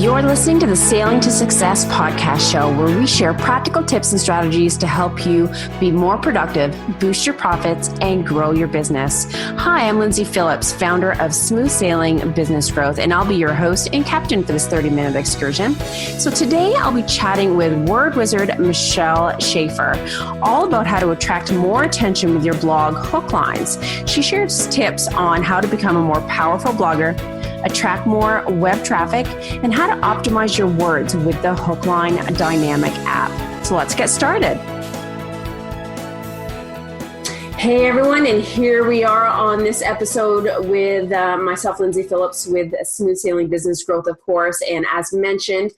You're listening to the Sailing to Success podcast show, where we share practical tips and strategies to help you be more productive, boost your profits, and grow your business. Hi, I'm Lindsay Phillips, founder of Smooth Sailing Business Growth, and I'll be your host and captain for this 30-minute excursion. So today I'll be chatting with word wizard Michelle Schaefer, all about how to attract more attention with your blog hook lines. She shares tips on how to become a more powerful blogger, attract more web traffic, and how to optimize your words with the Hookline Dynamic app. So let's get started. Hey everyone, and here we are on this episode with myself, Lindsay Phillips, with Smooth Sailing Business Growth, of course. And as mentioned,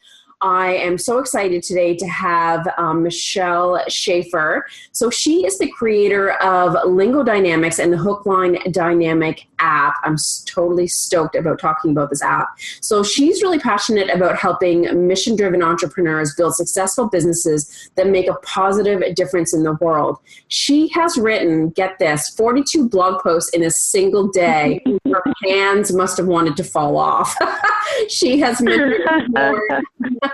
I am so excited today to have Michelle Schaefer. So she is the creator of Lingo Dynamics and the Hookline Dynamic app. I'm totally stoked about talking about this app. So she's really passionate about helping mission-driven entrepreneurs build successful businesses that make a positive difference in the world. She has written, get this, 42 blog posts in a single day. Her hands must have wanted to fall off. She has mentored more,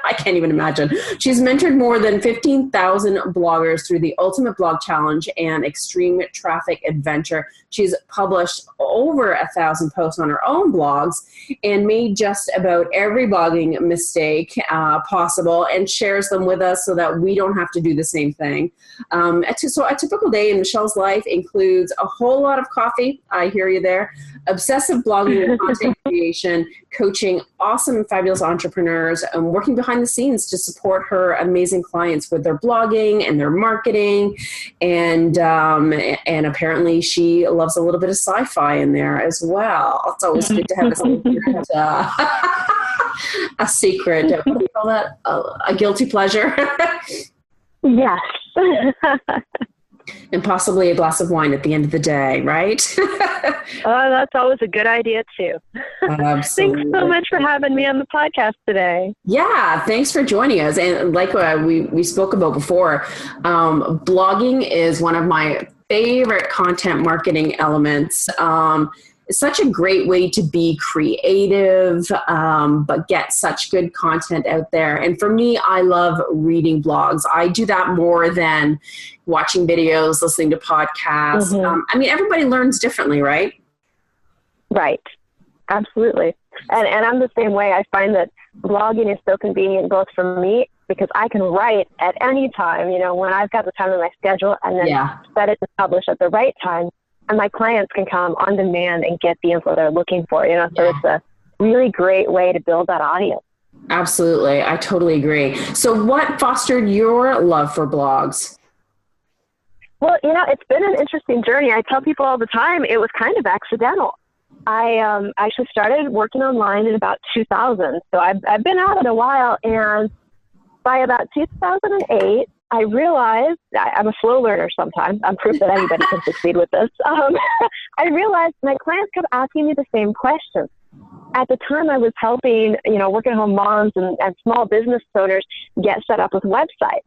I can't even imagine. She's mentored more than 15,000 bloggers through the Ultimate Blog Challenge and Extreme Traffic Adventure. She's published over 1,000 posts on her own blogs and made just about every blogging mistake possible and shares them with us so that we don't have to do the same thing. So a typical day in Michelle's life includes a whole lot of coffee, I hear you there, obsessive blogging and content creation, coaching awesome and fabulous entrepreneurs, and working behind the scenes to support her amazing clients with their blogging and their marketing. And apparently she loves a little bit of sci-fi in there as well. It's always good to have a secret, what do you call that? A guilty pleasure? Yes. And possibly a glass of wine at the end of the day, right? Oh, that's always a good idea too. Absolutely. Thanks so much for having me on the podcast today. Yeah, thanks for joining us. And like we spoke about before, blogging is one of my favorite content marketing elements. It's such a great way to be creative, but get such good content out there. And for me, I love reading blogs. I do that more than watching videos, listening to podcasts. Mm-hmm. Everybody learns differently, right? Right. Absolutely. And I'm the same way. I find that blogging is so convenient both for me because I can write at any time, when I've got the time in my schedule, and then set it to publish at the right time. And my clients can come on demand and get the info they're looking for, so it's a really great way to build that audience. Absolutely. I totally agree. So what fostered your love for blogs? Well, it's been an interesting journey. I tell people all the time, it was kind of accidental. I actually started working online in about 2000. So I've been at it a while. And by about 2008, I realized, I'm a slow learner sometimes. I'm proof that anybody can succeed with this. I realized my clients kept asking me the same questions. At the time I was helping, working home moms and small business owners get set up with websites.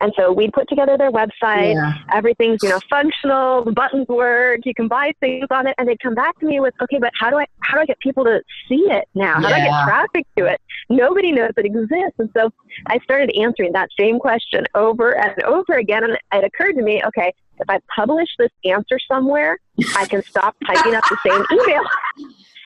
And so we'd put together their website. Yeah. Everything's, functional, the buttons work, you can buy things on it. And they'd come back to me with, okay, but how do I get people to see it now? How do I get traffic to it? Nobody knows it exists. And so I started answering that same question over and over again. And it occurred to me, okay, if I publish this answer somewhere, I can stop typing up the same email.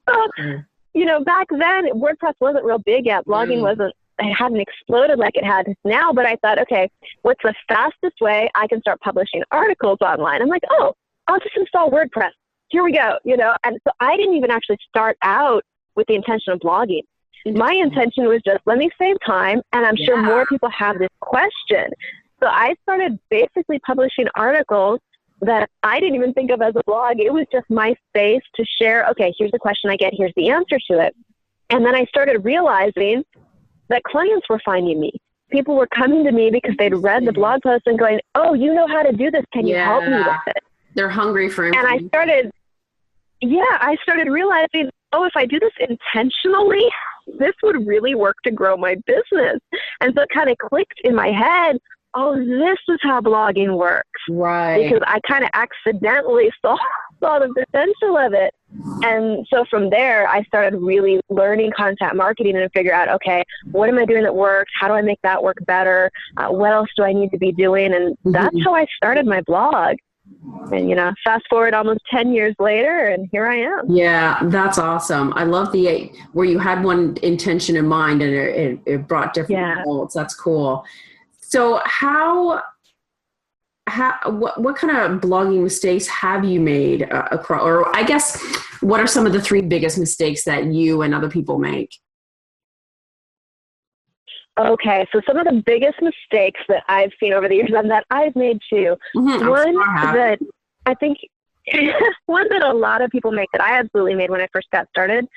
So, back then WordPress wasn't real big yet. Blogging it hadn't exploded like it had now, but I thought, okay, what's the fastest way I can start publishing articles online? I'm like, oh, I'll just install WordPress. Here we go, And so I didn't even actually start out with the intention of blogging. My intention was just, let me save time, and I'm sure more people have this question. So I started basically publishing articles that I didn't even think of as a blog. It was just my space to share, okay, here's the question I get, here's the answer to it. And then I started realizing that clients were finding me. People were coming to me because they'd read the blog post and going, oh, you know how to do this. Can you help me with it? They're hungry for information. And I started realizing, oh, if I do this intentionally, this would really work to grow my business. And so it kind of clicked in my head, oh, this is how blogging works. Right. Because I kind of accidentally saw the potential of it. And so from there, I started really learning content marketing and figure out, okay, what am I doing that works? How do I make that work better? What else do I need to be doing? And that's how I started my blog. And, fast forward almost 10 years later, and here I am. Yeah, that's awesome. I love where you had one intention in mind and it brought different results. That's cool. So what kind of blogging mistakes have you made across, or I guess, what are some of the 3 biggest mistakes that you and other people make? Okay, so some of the biggest mistakes that I've seen over the years and that I've made too. One that I think, one that a lot of people make that I absolutely made when I first got started,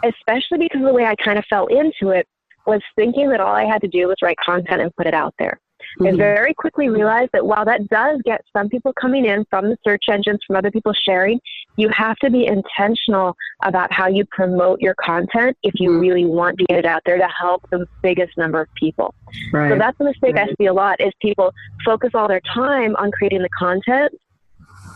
especially because of the way I kind of fell into it, was thinking that all I had to do was write content and put it out there. I very quickly realized that while that does get some people coming in from the search engines, from other people sharing, you have to be intentional about how you promote your content if you really want to get it out there to help the biggest number of people. Right. So that's a mistake I see a lot, is people focus all their time on creating the content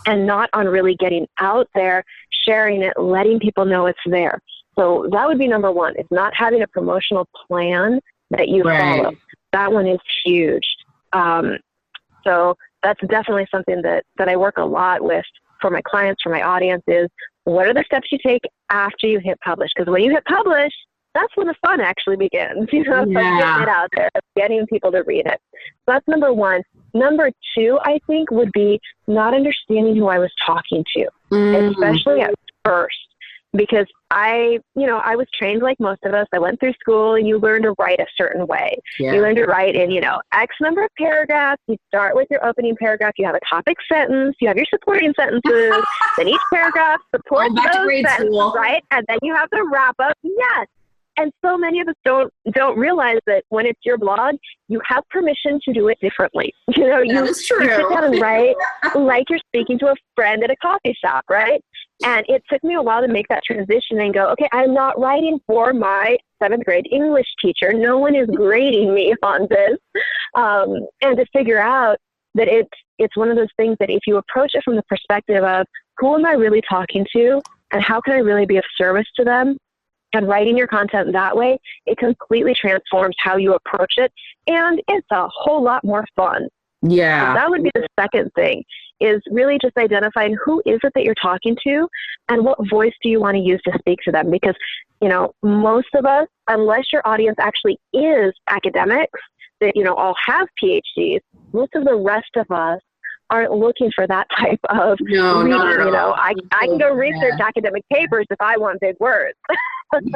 and not on really getting out there, sharing it, letting people know it's there. So that would be number one, is not having a promotional plan that you follow. That one is huge. So that's definitely something that I work a lot with for my clients, for my audience, is what are the steps you take after you hit publish? Because when you hit publish, that's when the fun actually begins, so getting it out there, getting people to read it. So that's number one. Number two, I think, would be not understanding who I was talking to, especially at first. Because I was trained like most of us. I went through school and you learn to write a certain way. Yeah. You learn to write in, X number of paragraphs. You start with your opening paragraph. You have a topic sentence. You have your supporting sentences. Then each paragraph supports those sentences, right? And then you have the wrap up. Yes. And so many of us don't realize that when it's your blog, you have permission to do it differently. You sit down and write like you're speaking to a friend at a coffee shop, right? And it took me a while to make that transition and go, okay, I'm not writing for my 7th grade English teacher. No one is grading me on this. And to figure out that it's one of those things that if you approach it from the perspective of who am I really talking to and how can I really be of service to them, and writing your content that way, it completely transforms how you approach it. And it's a whole lot more fun. Yeah. So that would be the second thing, is really just identifying who is it that you're talking to and what voice do you want to use to speak to them. Because, most of us, unless your audience actually is academics that, all have PhDs, most of the rest of us aren't looking for that type of reading. I can go research academic papers if I want big words.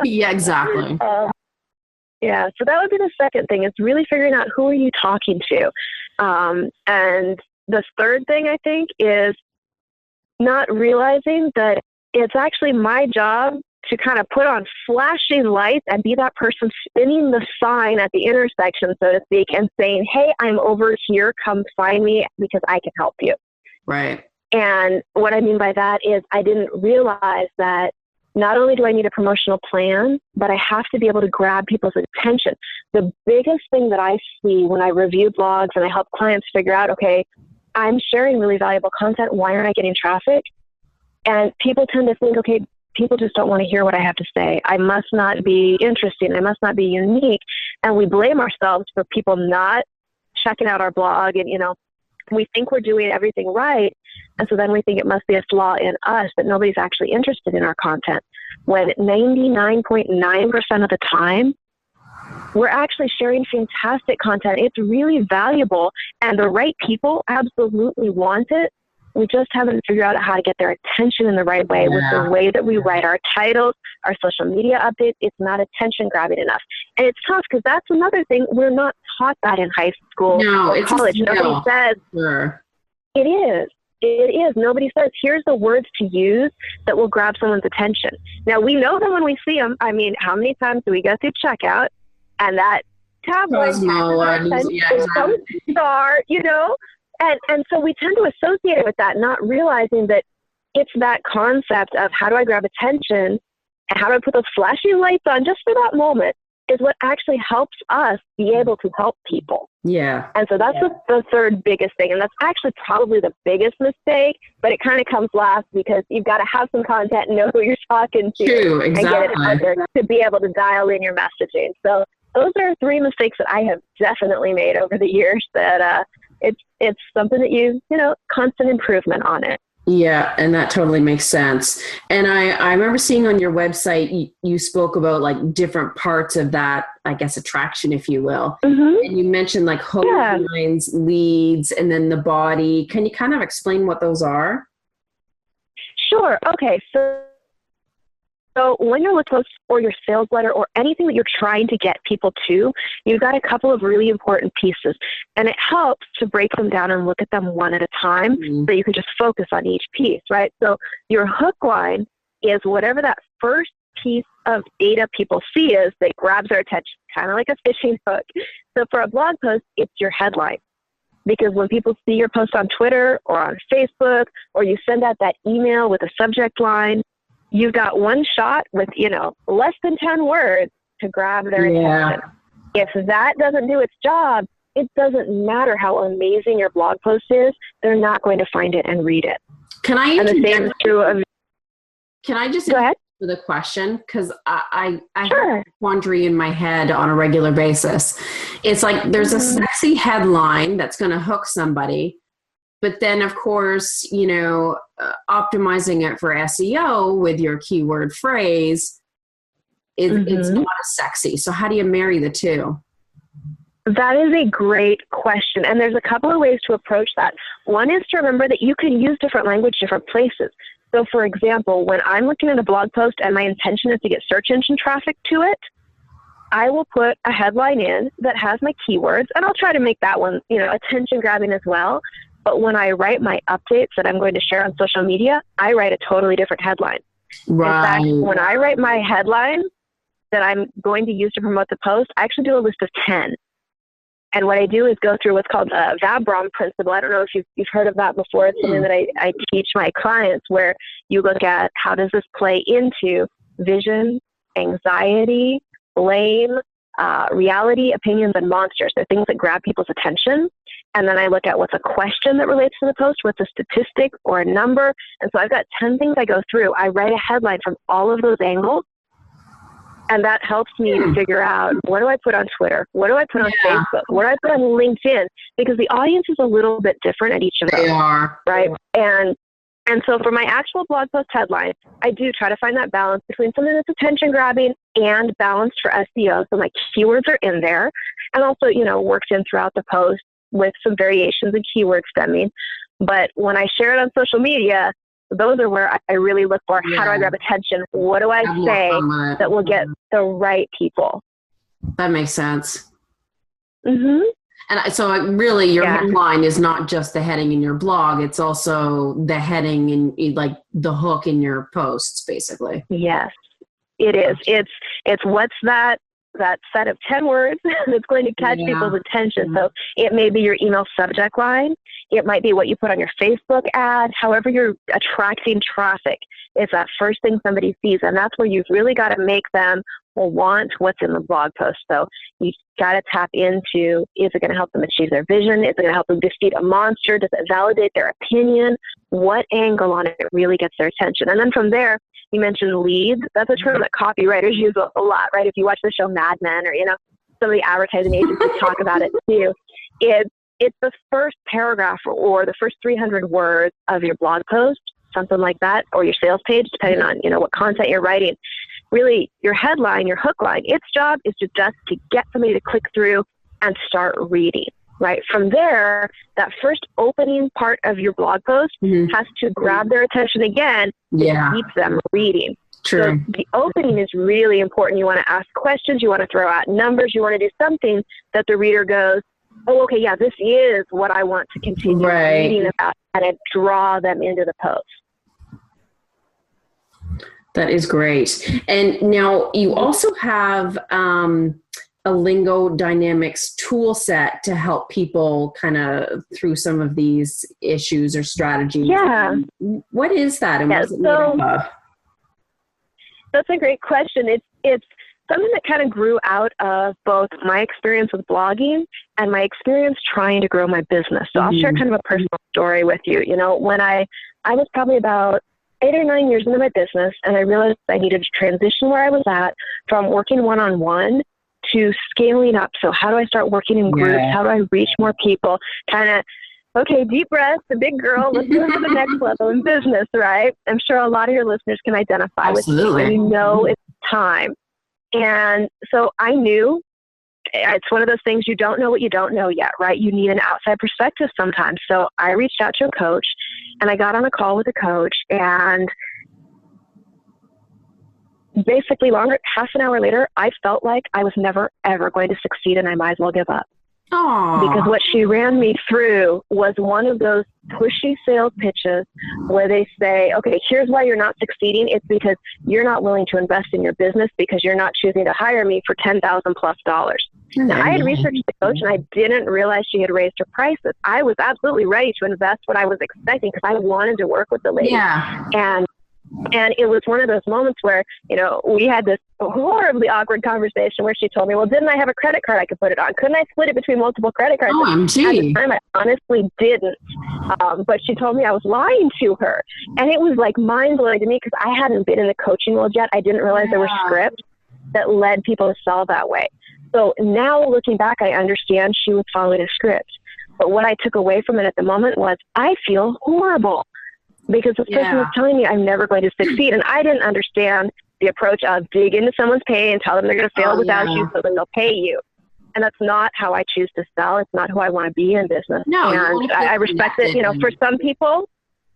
Yeah, exactly. So that would be the second thing, is really figuring out who are you talking to. And the third thing, I think, is not realizing that it's actually my job to kind of put on flashing lights and be that person spinning the sign at the intersection, so to speak, and saying, hey, I'm over here, come find me because I can help you. Right. And what I mean by that is I didn't realize that not only do I need a promotional plan, but I have to be able to grab people's attention. The biggest thing that I see when I review blogs and I help clients figure out, okay, I'm sharing really valuable content, why aren't I getting traffic? And people tend to think, okay, people just don't want to hear what I have to say. I must not be interesting. I must not be unique. And we blame ourselves for people not checking out our blog. And, we think we're doing everything right. And so then we think it must be a flaw in us that nobody's actually interested in our content. When 99.9% of the time, we're actually sharing fantastic content. It's really valuable. And the right people absolutely want it. We just haven't figured out how to get their attention in the right way with the way that we write our titles, our social media updates. It's not attention grabbing enough. And it's tough because that's another thing. We're not taught that in high school or college. Nobody says, it is. It is. Nobody says, here's the words to use that will grab someone's attention. Now, we know them when we see them. I mean, how many times do we go through checkout and that tabloid some star, And so we tend to associate it with that, not realizing that it's that concept of how do I grab attention and how do I put those flashing lights on just for that moment is what actually helps us be able to help people. Yeah. And so that's the third biggest thing. And that's actually probably the biggest mistake, but it kind of comes last because you've got to have some content and know who you're talking to. True, exactly. And get it out there to be able to dial in your messaging. So those are three mistakes that I have definitely made over the years that it's something that you constant improvement on it. Yeah, and that totally makes sense. And I remember seeing on your website, you spoke about like different parts of that, I guess, attraction, if you will. Mm-hmm. And you mentioned like hook lines, leads, and then the body. Can you kind of explain what those are? Sure. Okay. So when you're looking for your sales letter or anything that you're trying to get people to, you've got a couple of really important pieces. And it helps to break them down and look at them one at a time so you can just focus on each piece, right? So your hook line is whatever that first piece of data people see is that grabs their attention, kind of like a fishing hook. So for a blog post, it's your headline. Because when people see your post on Twitter or on Facebook, or you send out that email with a subject line, you've got one shot with, less than 10 words to grab their attention. If that doesn't do its job, it doesn't matter how amazing your blog post is, they're not going to find it and read it. Can I and the same is true of... Can I just go ahead with a question? Because I Sure. have quandary in my head on a regular basis. It's like there's a sexy headline that's going to hook somebody. But then, of course, optimizing it for SEO with your keyword phrase, it's not as sexy. So how do you marry the two? That is a great question. And there's a couple of ways to approach that. One is to remember that you can use different language, different places. So, for example, when I'm looking at a blog post and my intention is to get search engine traffic to it, I will put a headline in that has my keywords, and I'll try to make that one, attention grabbing as well. But when I write my updates that I'm going to share on social media, I write a totally different headline. Right. In fact, when I write my headline that I'm going to use to promote the post, I actually do a list of 10. And what I do is go through what's called the VABROM principle. I don't know if you've heard of that before. It's something that I teach my clients, where you look at how does this play into vision, anxiety, blame, reality, opinions, and monsters. They're things that grab people's attention. And then I look at what's a question that relates to the post, what's a statistic or a number. And so I've got 10 things I go through. I write a headline from all of those angles. And that helps me to figure out, what do I put on Twitter? What do I put on Facebook? What do I put on LinkedIn? Because the audience is a little bit different at each of those. They are. Right? And so for my actual blog post headline, I do try to find that balance between something that's attention grabbing and balanced for SEO. So my keywords are in there, and also, worked in throughout the post with some variations in keyword stemming. But when I share it on social media, those are where I really look for, how do I grab attention? What do I say that will get the right people? That makes sense. Mm-hmm. And so really your headline is not just the heading in your blog, it's also the heading in like the hook in your posts, basically. Yes, it is. It's what's that set of 10 words that's going to catch people's attention. So it may be your email subject line. It might be what you put on your Facebook ad. However you're attracting traffic, it's that first thing somebody sees. And that's where you've really got to make them want what's in the blog post. So you've got to tap into, is it going to help them achieve their vision? Is it going to help them defeat a monster? Does it validate their opinion? What angle on it really gets their attention? And then from there, you mentioned leads. That's a term that copywriters use a lot, right? If you watch the show Mad Men, or, some of the advertising agencies talk about it too. It's the first paragraph or the first 300 words of your blog post, something like that, or your sales page, depending on, what content you're writing. Really, your headline, your hook line, its job is just to get somebody to click through and start reading, right? From there, that first opening part of your blog post has to grab their attention again to keep them reading. True. So the opening is really important. You want to ask questions. You want to throw out numbers. You want to do something that the reader goes, oh, okay, yeah, this is what I want to continue reading about, and it draw them into the post. That is great. And now you also have a Lingo Dynamics tool set to help people kind of through some of these issues or strategies. Yeah. What is that? And what is it made of? That's a great question. It's something that kind of grew out of both my experience with blogging and my experience trying to grow my business. So I'll share kind of a personal story with you. You know, when I was probably about 8 or 9 years into my business, and I realized I needed to transition where I was at from working one-on-one to scaling up. So how do I start working in groups? How do I reach more people? Kind of, okay, deep breath, the big girl, let's go to the next level in business, right? I'm sure a lot of your listeners can identify with you when you know it's time. And so I knew it's one of those things, you don't know what you don't know yet, right? You need an outside perspective sometimes. So I reached out to a coach, and I got on a call with a coach, and basically half an hour later, I felt like I was never, ever going to succeed, and I might as well give up. Aww. Because what she ran me through was one of those pushy sales pitches where they say, okay, here's why you're not succeeding. It's because you're not willing to invest in your business because you're not choosing to hire me for $10,000 plus. Now, I had researched the coach, and I didn't realize she had raised her prices. I was absolutely ready to invest what I was expecting because I wanted to work with the lady. Yeah. And it was one of those moments where, you know, we had this horribly awkward conversation where she told me, well, didn't I have a credit card I could put it on? Couldn't I split it between multiple credit cards? OMG. At the time, I honestly didn't. But she told me I was lying to her. And it was like mind-blowing to me because I hadn't been in the coaching world yet. I didn't realize there were scripts that led people to sell that way. So now looking back, I understand she was following a script. But what I took away from it at the moment was I feel horrible. Because this person was telling me I'm never going to succeed. And I didn't understand the approach of dig into someone's pain and tell them they're going to fail without you so then they'll pay you. And that's not how I choose to sell. It's not who I want to be in business. No, and I respect it. You know, for some people,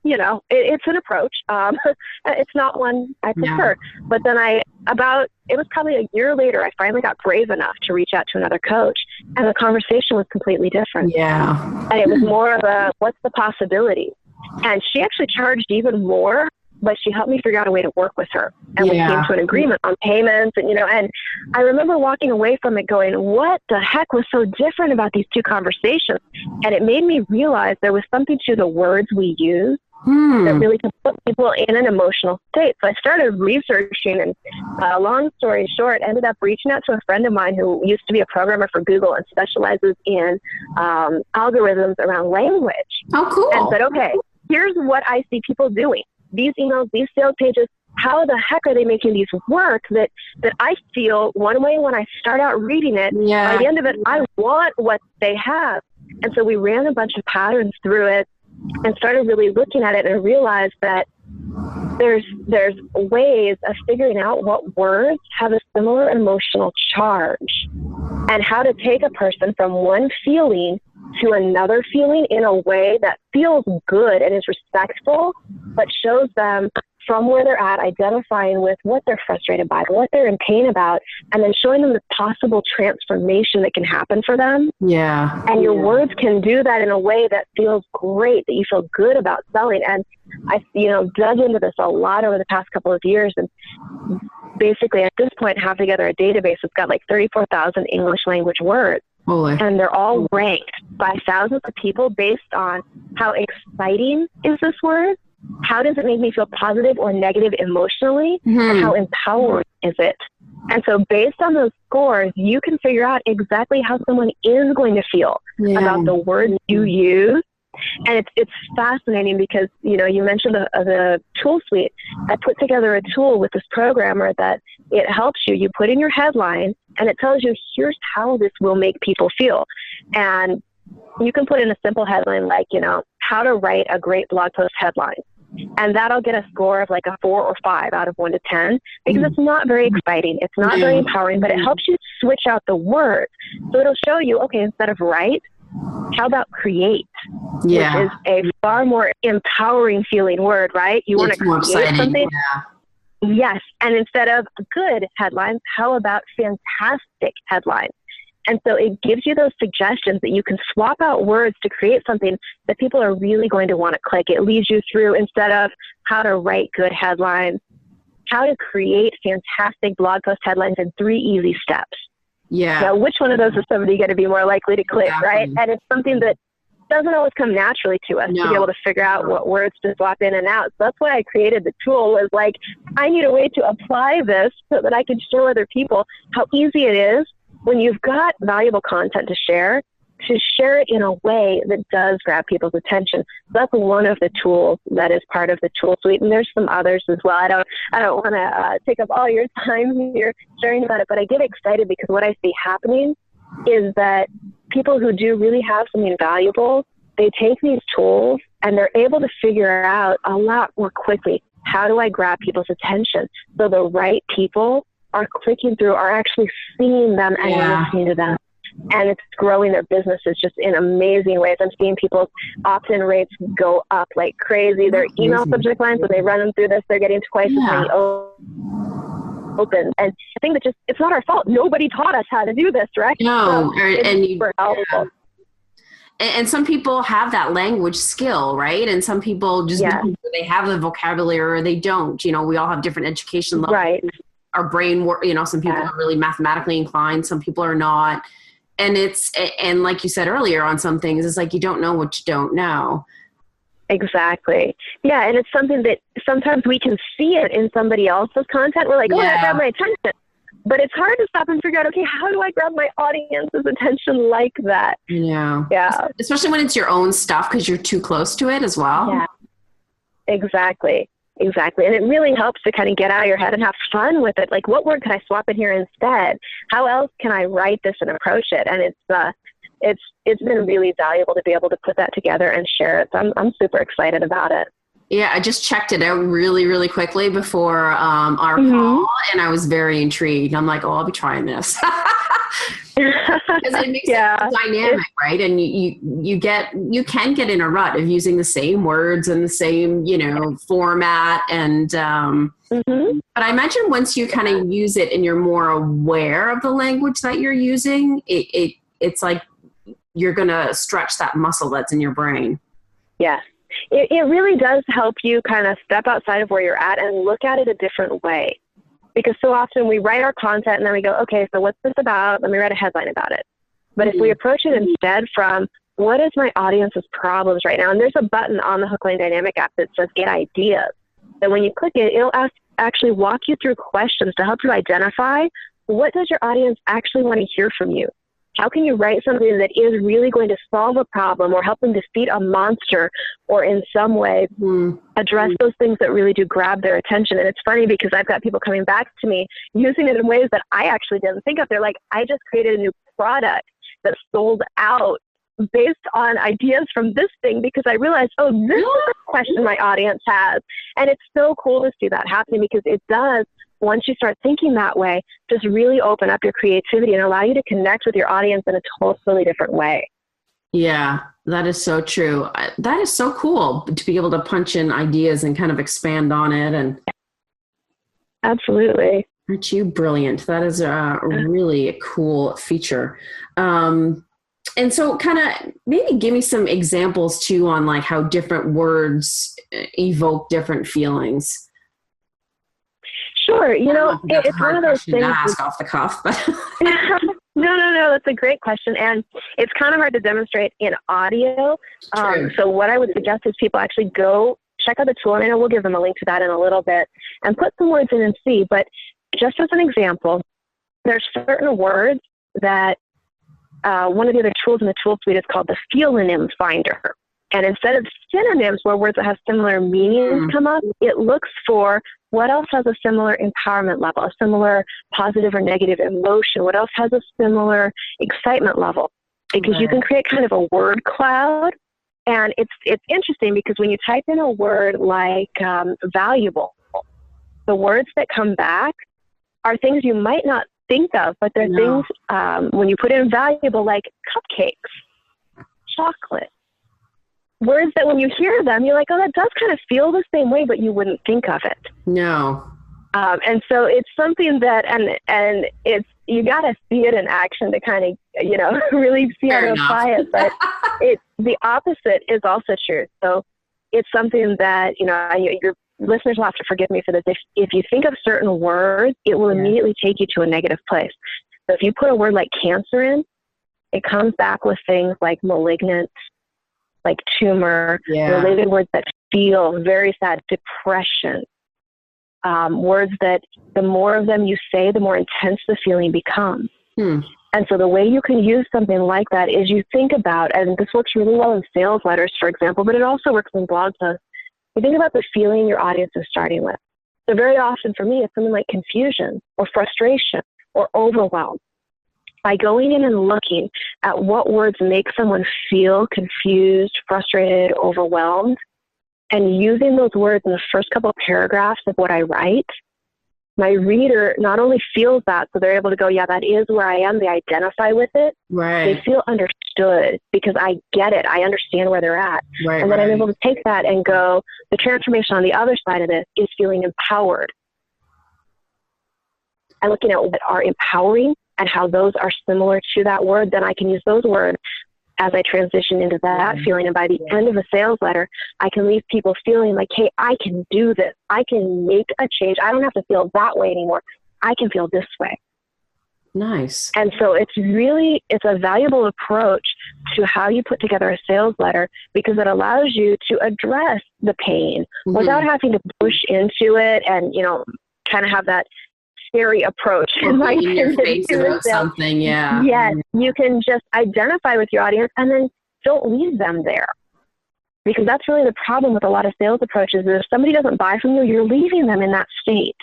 you know, it's an approach. It's not one I prefer. But then it was probably a year later, I finally got brave enough to reach out to another coach. And the conversation was completely different. Yeah. And it was more of a, what's the possibility? And she actually charged even more, but she helped me figure out a way to work with her. And we came to an agreement on payments. And, you know, and I remember walking away from it going, what the heck was so different about these two conversations? And it made me realize there was something to the words we use that really can put people in an emotional state. So I started researching, and long story short, ended up reaching out to a friend of mine who used to be a programmer for Google and specializes in algorithms around language. Oh, cool. And said, okay, here's what I see people doing. These emails, these sales pages, how the heck are they making these work that I feel one way when I start out reading it, by the end of it, I want what they have. And so we ran a bunch of patterns through it and started really looking at it and realized that there's ways of figuring out what words have a similar emotional charge and how to take a person from one feeling to another feeling in a way that feels good and is respectful, but shows them from where they're at, identifying with what they're frustrated by, what they're in pain about, and then showing them the possible transformation that can happen for them. Yeah. And your words can do that in a way that feels great, that you feel good about selling. And I, dug into this a lot over the past couple of years, and basically at this point have together a database that's got like 34,000 English language words. Holy. And they're all ranked by thousands of people based on how exciting is this word, how does it make me feel positive or negative emotionally, and how empowering is it. And so based on those scores, you can figure out exactly how someone is going to feel about the words you use. And it's fascinating because, you mentioned the tool suite. I put together a tool with this programmer that it helps you. You put in your headline and it tells you, here's how this will make people feel. And you can put in a simple headline like, how to write a great blog post headline. And that'll get a score of like a 4 or 5 out of 1 to 10 because it's not very exciting. It's not very empowering, but it helps you switch out the words. So it'll show you, okay, instead of write, how about create? Which is a far more empowering feeling word, right? You want to create something. Yeah. Yes. And instead of good headlines, how about fantastic headlines? And so it gives you those suggestions that you can swap out words to create something that people are really going to want to click. It leads you through, instead of how to write good headlines, how to create fantastic blog post headlines in 3 easy steps. Yeah. Now, which one of those is somebody going to be more likely to click, right? And it's something that doesn't always come naturally to us to be able to figure out what words to swap in and out. So that's why I created the tool, was like, I need a way to apply this so that I can show other people how easy it is when you've got valuable content to share it in a way that does grab people's attention. So that's one of the tools that is part of the tool suite. And there's some others as well. I don't want to take up all your time here sharing about it, but I get excited because what I see happening is that people who do really have something valuable, they take these tools and they're able to figure out a lot more quickly, how do I grab people's attention? So the right people are clicking through, are actually seeing them and listening to them. And it's growing their businesses just in amazing ways. I'm seeing people's opt-in rates go up like crazy. Their email subject lines, when they run them through this, they're getting twice as many open. And I think that just, it's not our fault. Nobody taught us how to do this, right? No. So it's super helpful. And some people have that language skill, right? And some people just they have the vocabulary or they don't. You know, we all have different education levels. Right. Our brain work, you know, some people are really mathematically inclined, some people are not. And like you said earlier on some things, it's like you don't know what you don't know. Exactly. Yeah, and it's something that sometimes we can see it in somebody else's content. We're like, oh, that grabbed my attention. But it's hard to stop and figure out, okay, how do I grab my audience's attention like that? Yeah. Yeah. Especially when it's your own stuff because you're too close to it as well. Yeah. Exactly. Exactly. And it really helps to kind of get out of your head and have fun with it. Like, what word can I swap in here instead? How else can I write this and approach it? And it's been really valuable to be able to put that together and share it. So I'm super excited about it. Yeah, I just checked it out really, really quickly before our call, and I was very intrigued. I'm like, oh, I'll be trying this. Because it makes it dynamic, right? And you can get in a rut of using the same words and the same, you know, format. And but I imagine once you kind of use it and you're more aware of the language that you're using, it's like you're going to stretch that muscle that's in your brain. Yes. It really does help you kind of step outside of where you're at and look at it a different way. Because so often we write our content and then we go, okay, so what's this about? Let me write a headline about it. But if we approach it instead from, what is my audience's problems right now? And there's a button on the Hookline Dynamic app that says get ideas. And when you click it, it'll actually walk you through questions to help you identify, what does your audience actually want to hear from you? How can you write something that is really going to solve a problem or help them defeat a monster or in some way address those things that really do grab their attention? And it's funny because I've got people coming back to me using it in ways that I actually didn't think of. They're like, I just created a new product that sold out based on ideas from this thing because I realized, oh, this is a question my audience has. And it's so cool to see that happening because it does, once you start thinking that way, just really open up your creativity and allow you to connect with your audience in a totally different way. Yeah, that is so true. That is so cool to be able to punch in ideas and kind of expand on it. And absolutely. Aren't you brilliant? That is a really cool feature. And so kind of maybe give me some examples too on like how different words evoke different feelings. Sure. You know, it's one of those things to ask off the cuff, but no, that's a great question. And it's kind of hard to demonstrate in audio. So what I would suggest is people actually go check out the tool, and I know we'll give them a link to that in a little bit, and put some words in and see. But just as an example, there's certain words that one of the other tools in the tool suite is called the Feelonym Finder. And instead of synonyms where words that have similar meanings come up, it looks for what else has a similar empowerment level, a similar positive or negative emotion, what else has a similar excitement level. Because you can create kind of a word cloud. And it's interesting because when you type in a word like valuable, the words that come back are things you might not think of, but they're things when you put in valuable, like cupcakes, chocolate. Words that when you hear them, you're like, oh, that does kind of feel the same way, but you wouldn't think of it. No. And so it's something that, and it's, you got to see it in action to kind of, you know, really see how to apply it. But the opposite is also true. So it's something that, you know, your listeners will have to forgive me for this. If you think of certain words, it will immediately take you to a negative place. So if you put a word like cancer in, it comes back with things like malignant, like tumor, related words that feel very sad, depression, words that the more of them you say, the more intense the feeling becomes. And so the way you can use something like that is you think about, and this works really well in sales letters, for example, but it also works in blog posts. You think about the feeling your audience is starting with. So very often for me, it's something like confusion or frustration or overwhelm. By going in and looking at what words make someone feel confused, frustrated, overwhelmed, and using those words in the first couple of paragraphs of what I write, my reader not only feels that, so they're able to go, yeah, that is where I am. They identify with it. They feel understood because I get it. I understand where they're at. And then I'm able to take that and go, the transformation on the other side of this is feeling empowered. And looking at what are empowering and how those are similar to that word, then I can use those words as I transition into that feeling. And by the end of a sales letter, I can leave people feeling like, hey, I can do this. I can make a change. I don't have to feel that way anymore. I can feel this way. Nice. And so it's a valuable approach to how you put together a sales letter, because it allows you to address the pain without having to push into it and, kind of have that scary approach in your face about something. Yes, you can just identify with your audience and then don't leave them there, because that's really the problem with a lot of sales approaches. Is if somebody doesn't buy from you, you're leaving them in that state.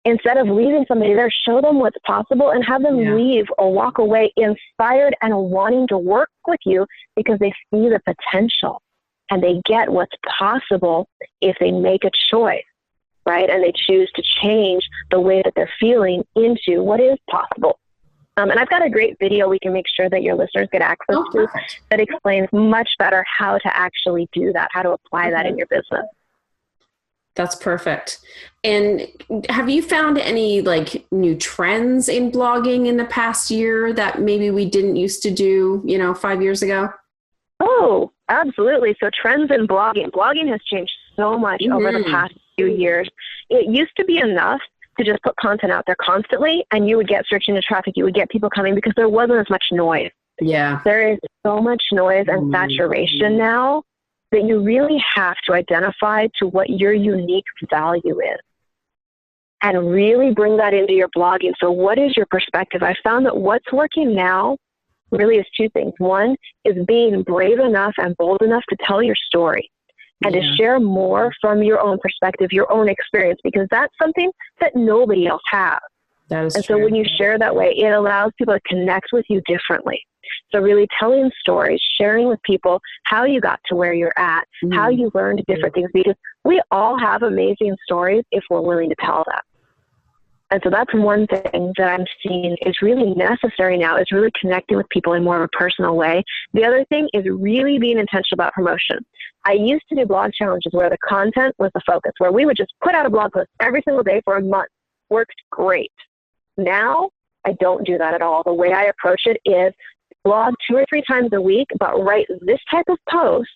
Instead of leaving somebody there, show them what's possible and have them leave or walk away inspired and wanting to work with you, because they see the potential and they get what's possible if they make a choice. Right? And they choose to change the way that they're feeling into what is possible. And I've got a great video we can make sure that your listeners get access to that explains much better how to actually do that, how to apply that in your business. That's perfect. And have you found any new trends in blogging in the past year that maybe we didn't used to do, 5 years ago? Oh, absolutely. So trends in blogging. Blogging has changed so much over the past few years. It used to be enough to just put content out there constantly and you would get search engine traffic, you would get people coming because there wasn't as much noise. There is so much noise and saturation now that you really have to identify to what your unique value is and really bring that into your blogging. So what is your perspective? I found that what's working now really is two things. One is being brave enough and bold enough to tell your story and to share more from your own perspective, your own experience, because that's something that nobody else has. That is and true. So when you share that way, it allows people to connect with you differently. So really telling stories, sharing with people how you got to where you're at, how you learned different things, because we all have amazing stories if we're willing to tell them. And so that's one thing that I'm seeing is really necessary now, is really connecting with people in more of a personal way. The other thing is really being intentional about promotion. I used to do blog challenges where the content was the focus, where we would just put out a blog post every single day for a month. Worked great. Now, I don't do that at all. The way I approach it is blog 2 or 3 times a week, but write this type of post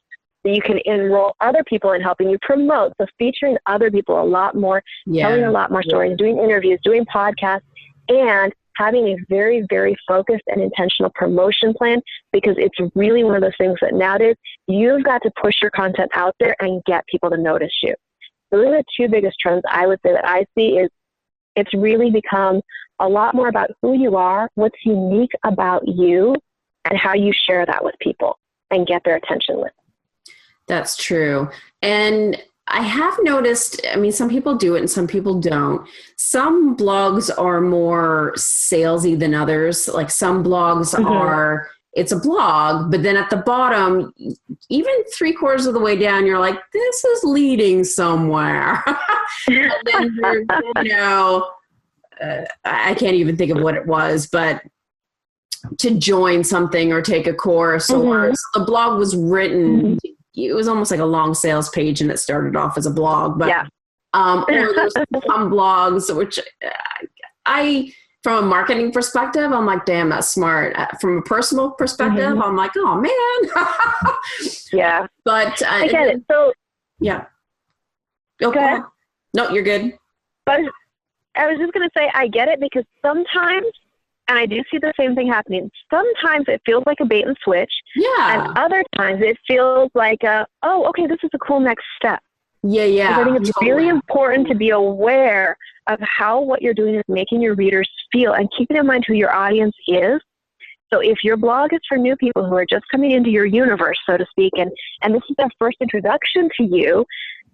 that you can enroll other people in helping you promote. So featuring other people a lot more, telling a lot more stories, doing interviews, doing podcasts, and having a very, very focused and intentional promotion plan, because it's really one of those things that nowadays you've got to push your content out there and get people to notice you. So those are the 2 biggest trends I would say that I see is it's really become a lot more about who you are, what's unique about you, and how you share that with people and get their attention with. That's true. And I have noticed, some people do it and some people don't. Some blogs are more salesy than others. Like some blogs are, it's a blog, but then at the bottom, even 3/4 of the way down, you're like, this is leading somewhere. And then I can't even think of what it was, but to join something or take a course, or so the blog was written. It was almost like a long sales page, and it started off as a blog. But or there's some blogs which from a marketing perspective, I'm like, damn, that's smart. From a personal perspective, I'm like, oh man. But I get it. So go ahead. No, you're good. But I was just going to say, I get it, because sometimes And I do see the same thing happening. Sometimes it feels like a bait and switch. Yeah. And other times it feels like, oh, okay, this is a cool next step. Yeah. Yeah. Because I think it's really important to be aware of how what you're doing is making your readers feel, and keeping in mind who your audience is. So if your blog is for new people who are just coming into your universe, so to speak, and this is their first introduction to you,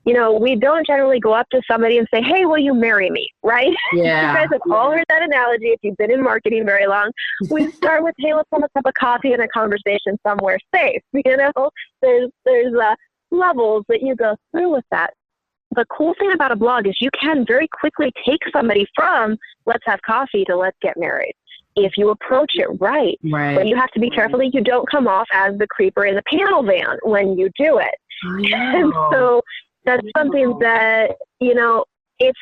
you know, we don't generally go up to somebody and say, hey, will you marry me, right? Yeah. You guys have all heard that analogy if you've been in marketing very long. We start with, hey, let's have a cup of coffee and a conversation somewhere safe. You know, there's levels that you go through with that. The cool thing about a blog is you can very quickly take somebody from let's have coffee to let's get married if you approach it right. But you have to be careful that you don't come off as the creeper in the panel van when you do it. And so that's something that, you know, it's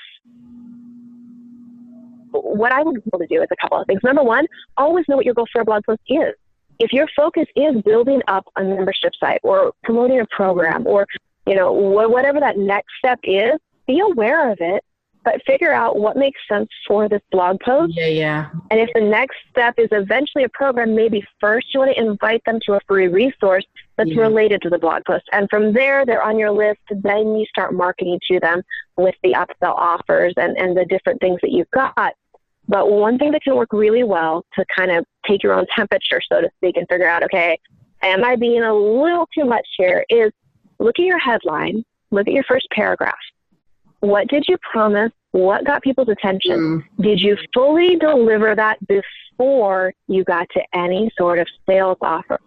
what I would be able to do is a couple of things. Number one, always know what your goal for a blog post is. If your focus is building up a membership site or promoting a program or, you know, whatever that next step is, be aware of it, but figure out what makes sense for this blog post. Yeah. And if the next step is eventually a program, maybe first you want to invite them to a free resource that's related to the blog post. And from there, they're on your list. Then you start marketing to them with the upsell offers and the different things that you've got. But one thing that can work really well to kind of take your own temperature, so to speak, and figure out, okay, am I being a little too much here, is look at your headline, look at your first paragraph. What did you promise? What got people's attention? Did you fully deliver that before you got to any sort of sales offer?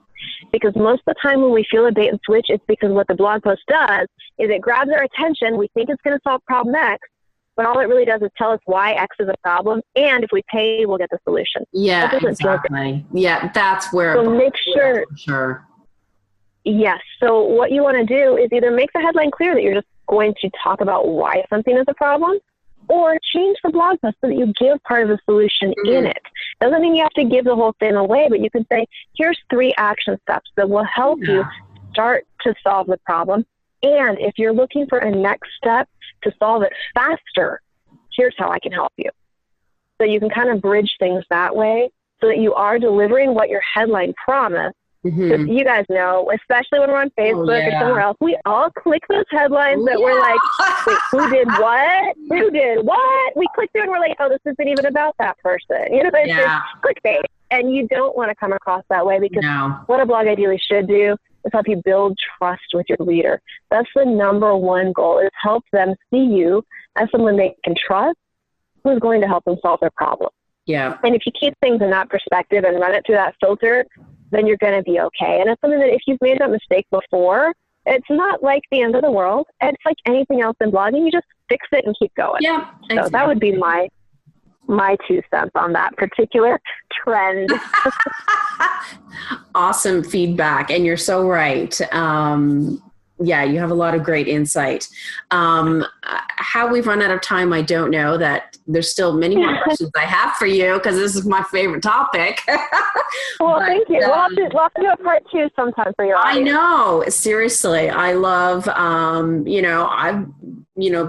Because most of the time when we feel a bait and switch, it's because what the blog post does is it grabs our attention. We think it's going to solve problem X, but all it really does is tell us why X is a problem. And if we pay, we'll get the solution. Yeah, exactly. Yeah, that's where. So make sure. Sure. Yes. So what you want to do is either make the headline clear that you're just going to talk about why something is a problem, or change the blog post so that you give part of the solution in it. Doesn't mean you have to give the whole thing away, but you can say, here's 3 action steps that will help you start to solve the problem. And if you're looking for a next step to solve it faster, here's how I can help you. So you can kind of bridge things that way so that you are delivering what your headline promised. Because you guys know, especially when we're on Facebook or somewhere else, we all click those headlines that we're like, wait, who did what? Who did what? We click through and we're like, oh, this isn't even about that person. You know, it's just clickbait. And you don't want to come across that way, because what a blog ideally should do is help you build trust with your reader. That's the number one goal, is help them see you as someone they can trust who's going to help them solve their problem. Yeah. And if you keep things in that perspective and run it through that filter, then you're going to be okay. And it's something that if you've made that mistake before, it's not like the end of the world. It's like anything else in blogging. You just fix it and keep going. Yeah. Exactly. So that would be my 2 cents on that particular trend. Awesome feedback. And you're so right. Yeah, you have a lot of great insight. How we've run out of time, I don't know. That there's still many more questions I have for you, because this is my favorite topic. Well, thank you. We'll have to do a part 2 sometime for your audience. I know. Seriously. I love,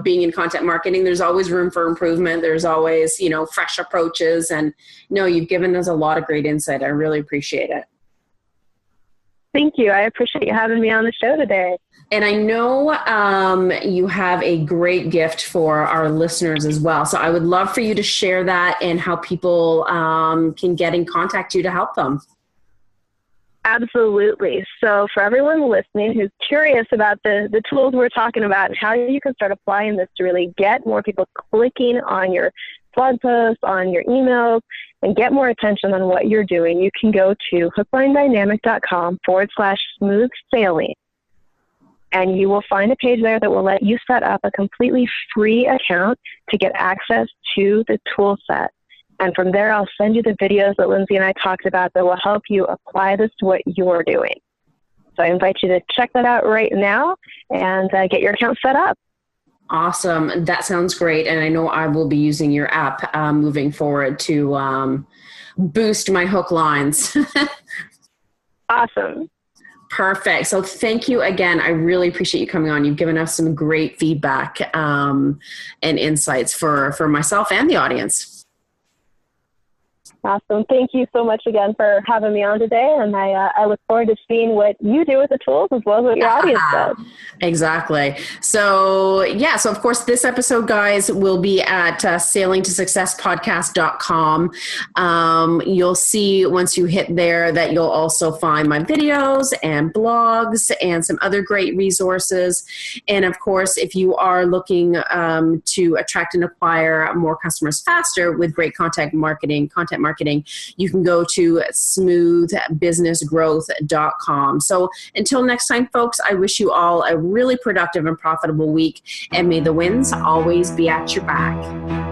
being in content marketing, there's always room for improvement. There's always, fresh approaches. And no, you've given us a lot of great insight. I really appreciate it. Thank you. I appreciate you having me on the show today. And I know you have a great gift for our listeners as well. So I would love for you to share that and how people can get in contact you to help them. Absolutely. So for everyone listening who's curious about the tools we're talking about and how you can start applying this to really get more people clicking on your blog posts, on your emails, and get more attention on what you're doing, you can go to hooklinedynamic.com/smooth sailing. And you will find a page there that will let you set up a completely free account to get access to the tool set. And from there, I'll send you the videos that Lindsay and I talked about that will help you apply this to what you're doing. So I invite you to check that out right now and get your account set up. Awesome. That sounds great. And I know I will be using your app moving forward to boost my hook lines. Awesome. Perfect. So thank you again. I really appreciate you coming on. You've given us some great feedback and insights for myself and the audience. Awesome. Thank you so much again for having me on today. And I look forward to seeing what you do with the tools as well as what your audience does. Exactly. So of course this episode, guys, will be at sailingtosuccesspodcast.com. You'll see once you hit there that you'll also find my videos and blogs and some other great resources. And of course, if you are looking to attract and acquire more customers faster with great content marketing, you can go to smoothbusinessgrowth.com. So until next time, folks, I wish you all a really productive and profitable week, and may the winds always be at your back.